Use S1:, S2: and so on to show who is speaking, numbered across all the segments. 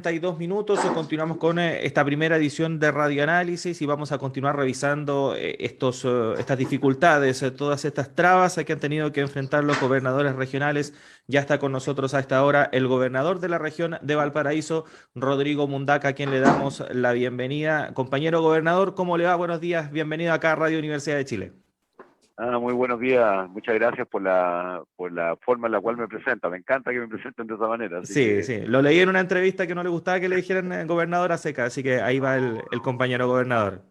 S1: 32 minutos, continuamos con esta primera edición de Radioanálisis y vamos a continuar revisando estas dificultades, todas estas trabas que han tenido que enfrentar los gobernadores regionales. Ya está con nosotros a esta hora el gobernador de la región de Valparaíso, Rodrigo Mundaca, a quien le damos la bienvenida. Compañero gobernador, ¿cómo le va? Buenos días, bienvenido acá a Radio Universidad de Chile.
S2: Muy buenos días. Muchas gracias por la forma en la cual me presenta. Me encanta que me presenten de esa manera, así
S1: Sí,
S2: que
S1: sí, lo leí en una entrevista que no le gustaba que le dijeran gobernador a seca, así que ahí va el compañero gobernador.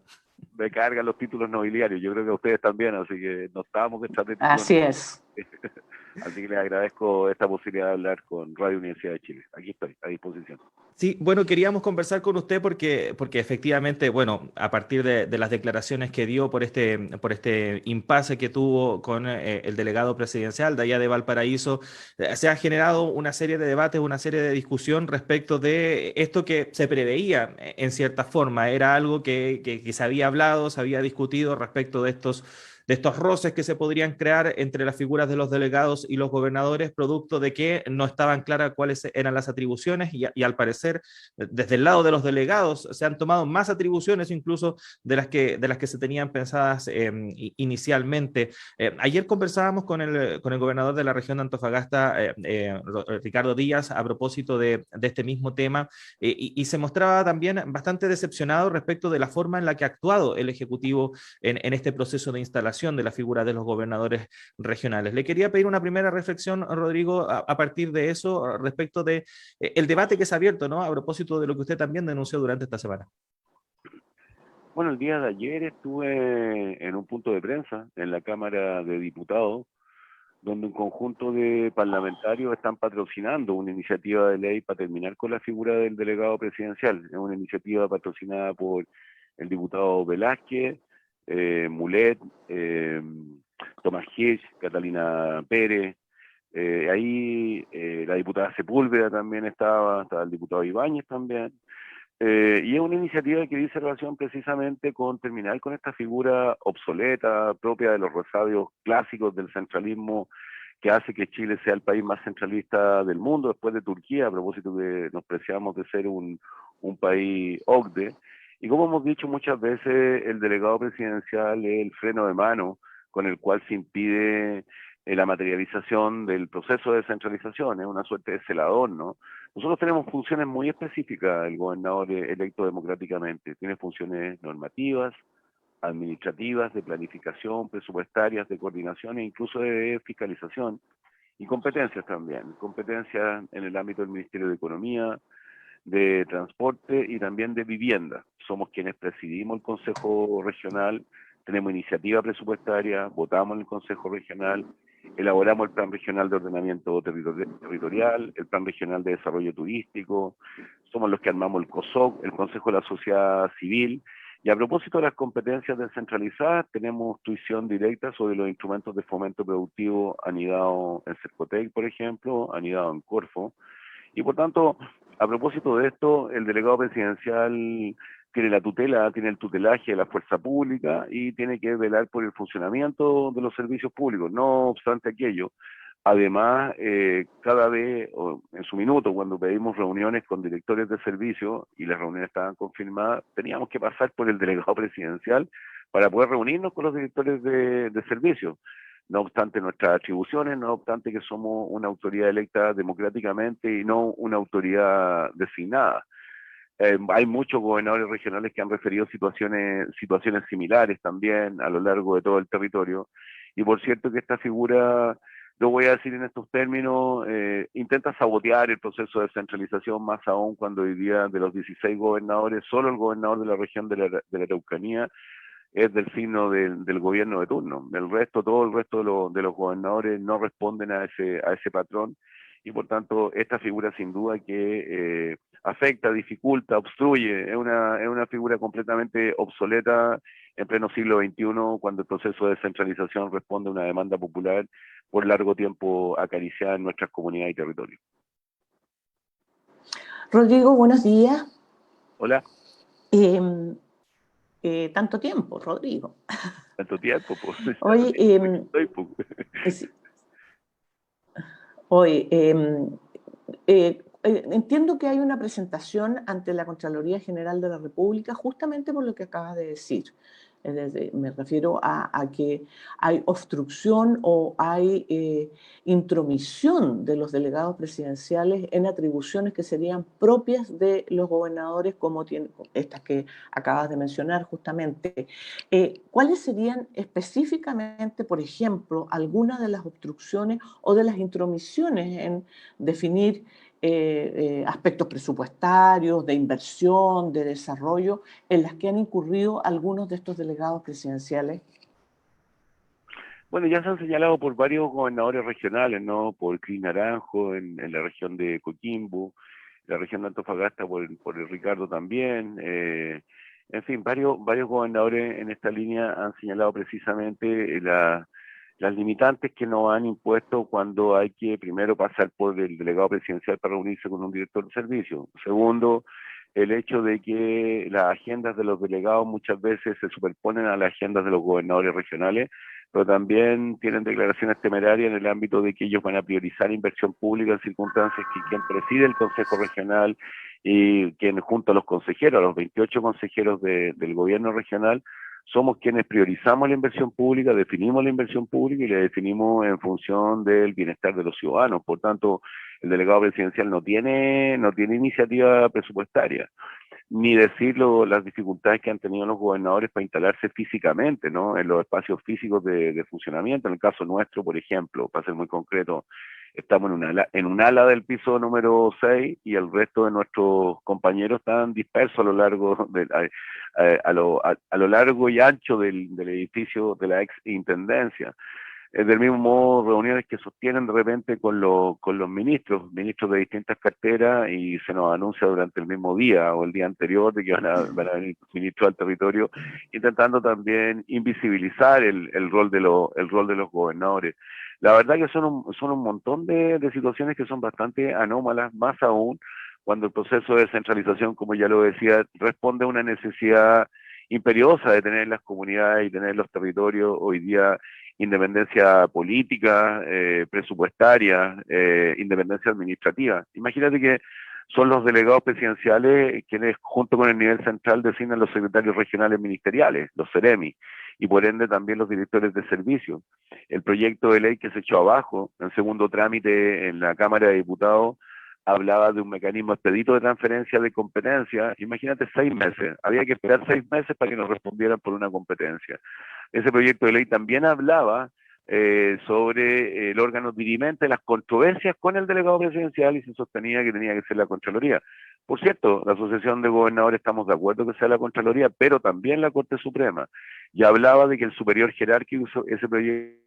S2: me cargan los títulos nobiliarios. Yo creo que a ustedes también, así que no estábamos detrás de títulos
S3: Así es.
S2: nobiliarios. Así que les agradezco esta posibilidad de hablar con Radio Universidad de Chile. Aquí estoy, a disposición.
S1: Sí, bueno, queríamos conversar con usted porque efectivamente, bueno, a partir de las declaraciones que dio por este impasse que tuvo con el delegado presidencial de allá de Valparaíso, se ha generado una serie de debates, una serie de discusión respecto de esto que se preveía en cierta forma. Era algo que se había hablado, se había discutido respecto de estos roces que se podrían crear entre las figuras de los delegados y los gobernadores, producto de que no estaban claras cuáles eran las atribuciones y al parecer, desde el lado de los delegados, se han tomado más atribuciones incluso de las que se tenían pensadas inicialmente. Ayer conversábamos con el gobernador de la región de Antofagasta, Ricardo Díaz, a propósito de este mismo tema, y se mostraba también bastante decepcionado respecto de la forma en la que ha actuado el Ejecutivo en este proceso de instalación de la figura de los gobernadores regionales. Le quería pedir una primera reflexión, Rodrigo, a partir de eso, respecto de el debate que se ha abierto, ¿no? A propósito de lo que usted también denunció durante esta semana.
S2: Bueno, el día de ayer estuve en un punto de prensa en la Cámara de Diputados, donde un conjunto de parlamentarios están patrocinando una iniciativa de ley para terminar con la figura del delegado presidencial. Es una iniciativa patrocinada por el diputado Velázquez, Mulet, Tomás Hirsch, Catalina Pérez, la diputada Sepúlveda también estaba el diputado Ibáñez también. Y es una iniciativa que dice relación precisamente con terminar con esta figura obsoleta, propia de los resabios clásicos del centralismo, que hace que Chile sea el país más centralista del mundo, después de Turquía, a propósito que nos preciamos de ser un país OCDE. Y como hemos dicho muchas veces, el delegado presidencial es el freno de mano con el cual se impide la materialización del proceso de descentralización, es una suerte de celador, ¿no? Nosotros tenemos funciones muy específicas, el gobernador electo democráticamente, tiene funciones normativas, administrativas, de planificación, presupuestarias, de coordinación e incluso de fiscalización, y competencias también, competencias en el ámbito del Ministerio de Economía, de Transporte y también de Vivienda. Somos quienes presidimos el Consejo Regional, tenemos iniciativa presupuestaria, votamos en el Consejo Regional, elaboramos el Plan Regional de Ordenamiento Territorial, el Plan Regional de Desarrollo Turístico, somos los que armamos el COSOC, el Consejo de la Sociedad Civil, y a propósito de las competencias descentralizadas, tenemos tuición directa sobre los instrumentos de fomento productivo anidados en Cercotec, por ejemplo, anidado en Corfo, y por tanto, a propósito de esto, el delegado presidencial tiene la tutela, tiene el tutelaje de la fuerza pública y tiene que velar por el funcionamiento de los servicios públicos. No obstante aquello, además, cada vez, o en su minuto, cuando pedimos reuniones con directores de servicio y las reuniones estaban confirmadas, teníamos que pasar por el delegado presidencial para poder reunirnos con los directores de servicio. No obstante nuestras atribuciones, no obstante que somos una autoridad electa democráticamente y no una autoridad designada. Hay muchos gobernadores regionales que han referido situaciones similares también a lo largo de todo el territorio. Y por cierto que esta figura, lo voy a decir en estos términos, intenta sabotear el proceso de descentralización, más aún cuando hoy día de los 16 gobernadores, solo el gobernador de la región de la Araucanía es del signo del gobierno de turno. Todo el resto de los gobernadores no responden a ese patrón, y por tanto esta figura sin duda que afecta, dificulta, obstruye, es una figura completamente obsoleta en pleno siglo XXI, cuando el proceso de descentralización responde a una demanda popular por largo tiempo acariciada en nuestras comunidades y territorios.
S3: Rodrigo, buenos días.
S2: Hola.
S3: Tanto tiempo, Rodrigo.
S2: Tanto tiempo, pues.
S3: Oye, Oye, entiendo que hay una presentación ante la Contraloría General de la República justamente por lo que acabas de decir. Es decir, me refiero a que hay obstrucción o hay intromisión de los delegados presidenciales en atribuciones que serían propias de los gobernadores, como estas que acabas de mencionar justamente. ¿Cuáles serían específicamente, por ejemplo, algunas de las obstrucciones o de las intromisiones en definir aspectos presupuestarios, de inversión, de desarrollo, en las que han incurrido algunos de estos delegados presidenciales?
S2: Bueno, ya se han señalado por varios gobernadores regionales, ¿no? Por Cris Naranjo en la región de Coquimbo, la región de Antofagasta por el Ricardo también. En fin, varios gobernadores en esta línea han señalado precisamente las limitantes que nos han impuesto cuando hay que primero pasar por el delegado presidencial para reunirse con un director de servicio. Segundo, el hecho de que las agendas de los delegados muchas veces se superponen a las agendas de los gobernadores regionales, pero también tienen declaraciones temerarias en el ámbito de que ellos van a priorizar inversión pública en circunstancias que quien preside el Consejo Regional y quien junto a los consejeros, a los 28 consejeros del gobierno regional, somos quienes priorizamos la inversión pública, definimos la inversión pública y la definimos en función del bienestar de los ciudadanos. Por tanto, el delegado presidencial no tiene iniciativa presupuestaria, ni decirlo las dificultades que han tenido los gobernadores para instalarse físicamente, ¿no? En los espacios físicos de funcionamiento. En el caso nuestro, por ejemplo, para ser muy concreto, estamos en un ala del piso número 6 y el resto de nuestros compañeros están dispersos a lo largo a lo largo y ancho del edificio de la ex intendencia. Del mismo modo, reuniones que sostienen de repente con los ministros de distintas carteras, y se nos anuncia durante el mismo día o el día anterior de que van a venir ministros al territorio, intentando también invisibilizar el rol de los gobernadores. La verdad que son un montón de situaciones que son bastante anómalas, más aún cuando el proceso de descentralización, como ya lo decía, responde a una necesidad imperiosa de tener las comunidades y tener los territorios hoy día independencia política, presupuestaria, independencia administrativa. Imagínate que son los delegados presidenciales quienes, junto con el nivel central, designan los secretarios regionales ministeriales, los CEREMI, y por ende también los directores de servicio. El proyecto de ley que se echó abajo en segundo trámite en la Cámara de Diputados hablaba de un mecanismo expedito de transferencia de competencia. Imagínate 6 meses, había que esperar 6 meses para que nos respondieran por una competencia. Ese proyecto de ley también hablaba sobre el órgano dirimente, las controversias con el delegado presidencial, y se sostenía que tenía que ser la Contraloría. Por cierto, la Asociación de Gobernadores estamos de acuerdo que sea la Contraloría, pero también la Corte Suprema. Y hablaba de que el superior jerárquico hizo ese proyecto en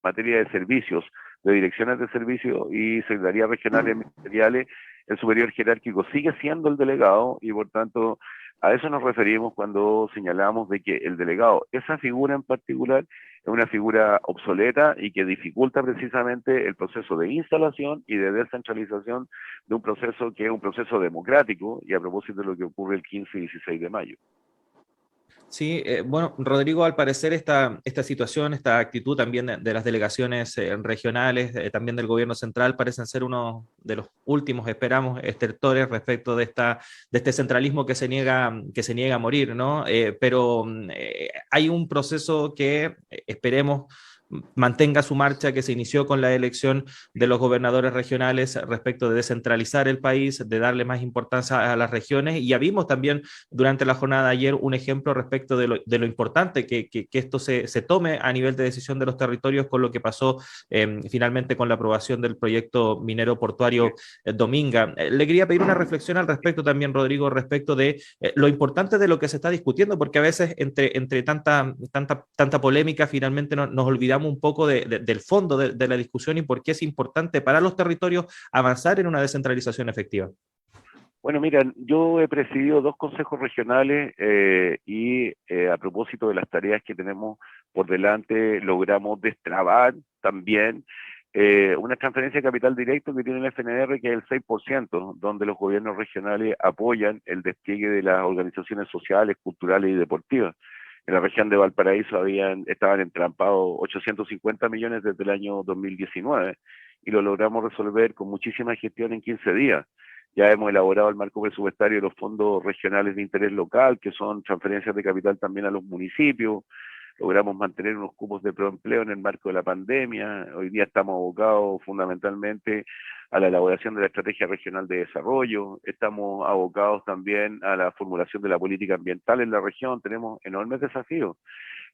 S2: materia de servicios, de direcciones de servicio y secretarías regionales ministeriales. El superior jerárquico sigue siendo el delegado, y por tanto a eso nos referimos cuando señalamos de que el delegado, esa figura en particular, es una figura obsoleta y que dificulta precisamente el proceso de instalación y de descentralización de un proceso que es un proceso democrático, y a propósito de lo que ocurre el 15 y 16 de mayo.
S1: Sí, bueno, Rodrigo, al parecer esta situación, esta actitud también de las delegaciones regionales, también del gobierno central, parecen ser uno de los últimos, esperamos, estertores respecto de este centralismo que se niega a morir, ¿no? Pero hay un proceso que esperemos mantenga su marcha, que se inició con la elección de los gobernadores regionales respecto de descentralizar el país, de darle más importancia a las regiones, y ya vimos también durante la jornada de ayer un ejemplo respecto de lo importante que esto se tome a nivel de decisión de los territorios, con lo que pasó finalmente con la aprobación del proyecto minero portuario Dominga. Le quería pedir una reflexión al respecto también, Rodrigo, respecto de lo importante de lo que se está discutiendo, porque a veces entre tanta polémica finalmente nos olvidamos un poco del fondo de la discusión y por qué es importante para los territorios avanzar en una descentralización efectiva.
S2: Bueno, mira, yo he presidido 2 consejos regionales y a propósito de las tareas que tenemos por delante, logramos destrabar también una transferencia de capital directo que tiene el FNR, que es el 6%, donde los gobiernos regionales apoyan el despliegue de las organizaciones sociales, culturales y deportivas. En la región de Valparaíso estaban entrampados 850 millones desde el año 2019, y lo logramos resolver con muchísima gestión en 15 días. Ya hemos elaborado el marco presupuestario de los fondos regionales de interés local, que son transferencias de capital también a los municipios. Logramos mantener unos cupos de proempleo en el marco de la pandemia. Hoy día estamos abocados fundamentalmente a la elaboración de la estrategia regional de desarrollo. Estamos abocados también a la formulación de la política ambiental en la región. Tenemos enormes desafíos,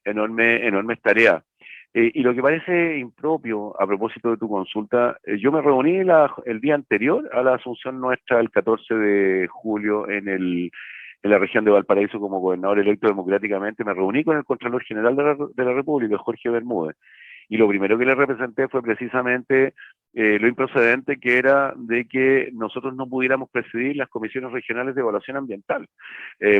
S2: enormes tareas. Y lo que parece impropio, a propósito de tu consulta, yo me reuní el día anterior a la asunción nuestra, el 14 de julio, en la región de Valparaíso como gobernador electo democráticamente. Me reuní con el Contralor General de la República, Jorge Bermúdez, y lo primero que le representé fue precisamente lo improcedente que era de que nosotros no pudiéramos presidir las comisiones regionales de evaluación ambiental,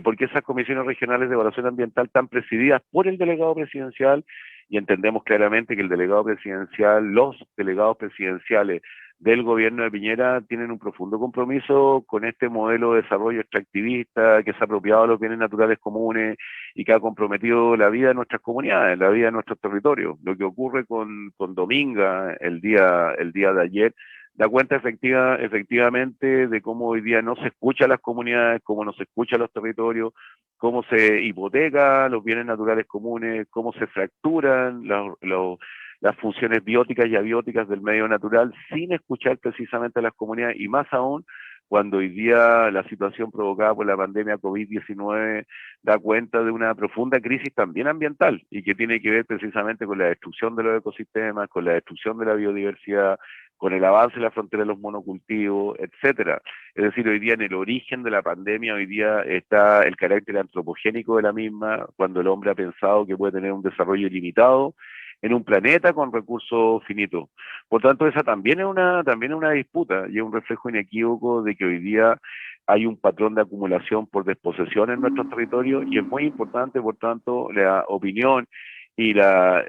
S2: porque esas comisiones regionales de evaluación ambiental están presididas por el delegado presidencial, y entendemos claramente que el delegado presidencial, los delegados presidenciales del gobierno de Piñera tienen un profundo compromiso con este modelo de desarrollo extractivista que se ha apropiado de los bienes naturales comunes y que ha comprometido la vida de nuestras comunidades, la vida de nuestros territorios. Lo que ocurre con Dominga el día de ayer da cuenta efectivamente de cómo hoy día no se escucha a las comunidades, cómo no se escucha a los territorios, cómo se hipoteca los bienes naturales comunes, cómo se fracturan las funciones bióticas y abióticas del medio natural sin escuchar precisamente a las comunidades, y más aún cuando hoy día la situación provocada por la pandemia COVID-19 da cuenta de una profunda crisis también ambiental y que tiene que ver precisamente con la destrucción de los ecosistemas, con la destrucción de la biodiversidad, con el avance de la frontera de los monocultivos, etcétera. Es decir, hoy día en el origen de la pandemia, hoy día está el carácter antropogénico de la misma, cuando el hombre ha pensado que puede tener un desarrollo ilimitado en un planeta con recursos finitos. Por tanto, esa también es una disputa y es un reflejo inequívoco de que hoy día hay un patrón de acumulación por desposesión en nuestros territorios, y es muy importante, por tanto, la opinión y la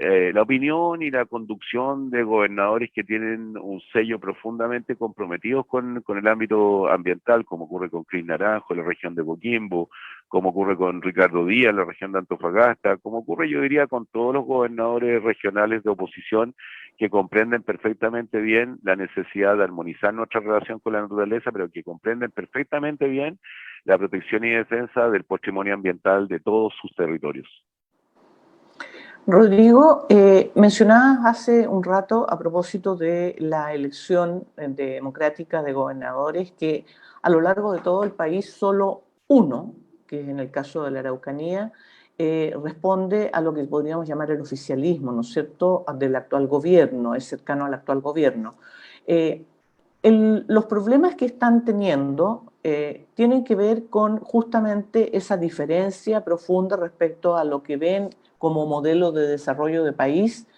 S2: conducción de gobernadores que tienen un sello profundamente comprometidos con el ámbito ambiental, como ocurre con Cris Naranjo en la región de Coquimbo, como ocurre con Ricardo Díaz en la región de Antofagasta, como ocurre, yo diría, con todos los gobernadores regionales de oposición que comprenden perfectamente bien la necesidad de armonizar nuestra relación con la naturaleza, pero que comprenden perfectamente bien la protección y defensa del patrimonio ambiental de todos sus territorios.
S3: Rodrigo, mencionabas hace un rato a propósito de la elección democrática de gobernadores que a lo largo de todo el país solo uno, que es en el caso de la Araucanía, responde a lo que podríamos llamar el oficialismo, ¿no es cierto?, del actual gobierno, es cercano al actual gobierno. Los problemas que están teniendo tienen que ver con justamente esa diferencia profunda respecto a lo que ven como modelo de desarrollo de país,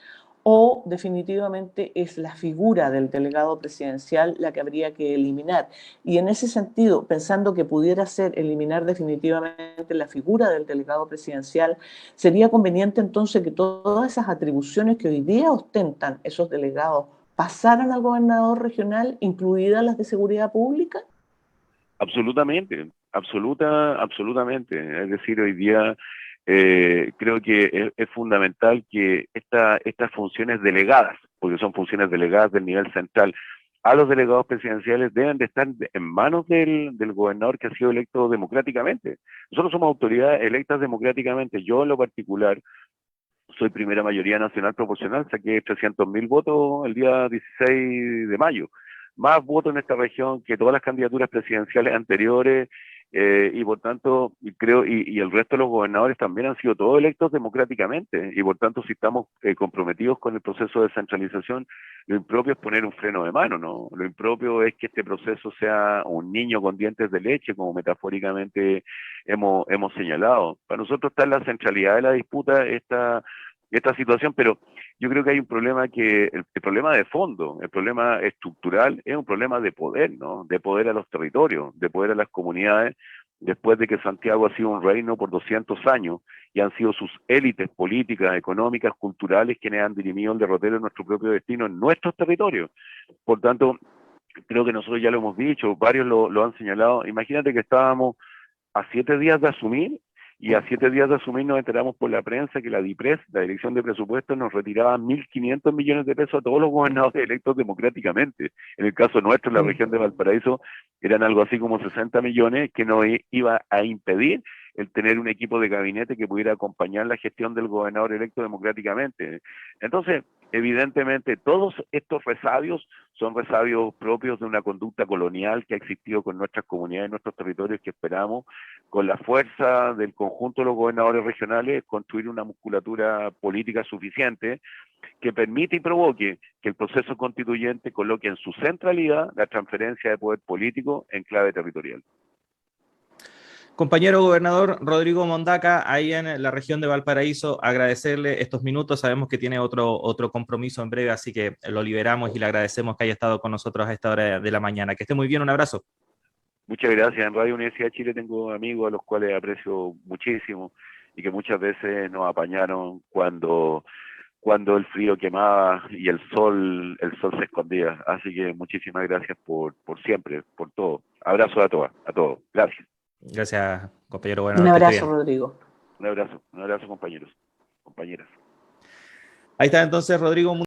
S3: o definitivamente es la figura del delegado presidencial la que habría que eliminar. Y en ese sentido, pensando que pudiera ser eliminar definitivamente la figura del delegado presidencial, ¿sería conveniente entonces que todas esas atribuciones que hoy día ostentan esos delegados pasaran al gobernador regional, incluidas las de seguridad pública?
S2: Absolutamente, absolutamente. Es decir, hoy día creo que es fundamental que estas funciones delegadas, porque son funciones delegadas del nivel central, a los delegados presidenciales deben de estar en manos del gobernador que ha sido electo democráticamente. Nosotros somos autoridades electas democráticamente. Yo en lo particular soy primera mayoría nacional proporcional, saqué 300.000 votos el día 16 de mayo. Más votos en esta región que todas las candidaturas presidenciales anteriores, y por tanto, creo, y el resto de los gobernadores también han sido todos electos democráticamente, y por tanto, si estamos comprometidos con el proceso de descentralización, lo impropio es poner un freno de mano, ¿no? Lo impropio es que este proceso sea un niño con dientes de leche, como metafóricamente hemos señalado. Para nosotros está en la centralidad de la disputa esta situación, pero yo creo que hay un problema el problema de fondo, el problema estructural es un problema de poder, ¿no? De poder a los territorios, de poder a las comunidades, después de que Santiago ha sido un reino por 200 años y han sido sus élites políticas, económicas, culturales quienes han dirimido el derrotero de nuestro propio destino en nuestros territorios. Por tanto, creo que nosotros ya lo hemos dicho, varios lo han señalado. Imagínate que estábamos a 7 días de asumir y a 7 días de asumir nos enteramos por la prensa que la DIPRES, la Dirección de Presupuestos, nos retiraba 1.500 millones de pesos a todos los gobernadores electos democráticamente. En el caso nuestro, en la región de Valparaíso, eran algo así como 60 millones que nos iba a impedir el tener un equipo de gabinete que pudiera acompañar la gestión del gobernador electo democráticamente. Entonces, evidentemente, todos estos resabios son resabios propios de una conducta colonial que ha existido con nuestras comunidades, nuestros territorios, que esperamos, con la fuerza del conjunto de los gobernadores regionales, construir una musculatura política suficiente que permite y provoque que el proceso constituyente coloque en su centralidad la transferencia de poder político en clave territorial.
S1: Compañero gobernador Rodrigo Mondaca, ahí en la región de Valparaíso, agradecerle estos minutos. Sabemos que tiene otro compromiso en breve, así que lo liberamos y le agradecemos que haya estado con nosotros a esta hora de la mañana. Que esté muy bien, un abrazo.
S2: Muchas gracias. En Radio Universidad de Chile tengo amigos a los cuales aprecio muchísimo y que muchas veces nos apañaron cuando el frío quemaba y el sol se escondía. Así que muchísimas gracias por siempre, por todo. Abrazo a todos. Gracias.
S1: Gracias, compañero
S3: Un
S1: gobernador.
S3: abrazo, Rodrigo.
S2: Un abrazo, compañeros, compañeras.
S1: Ahí está entonces Rodrigo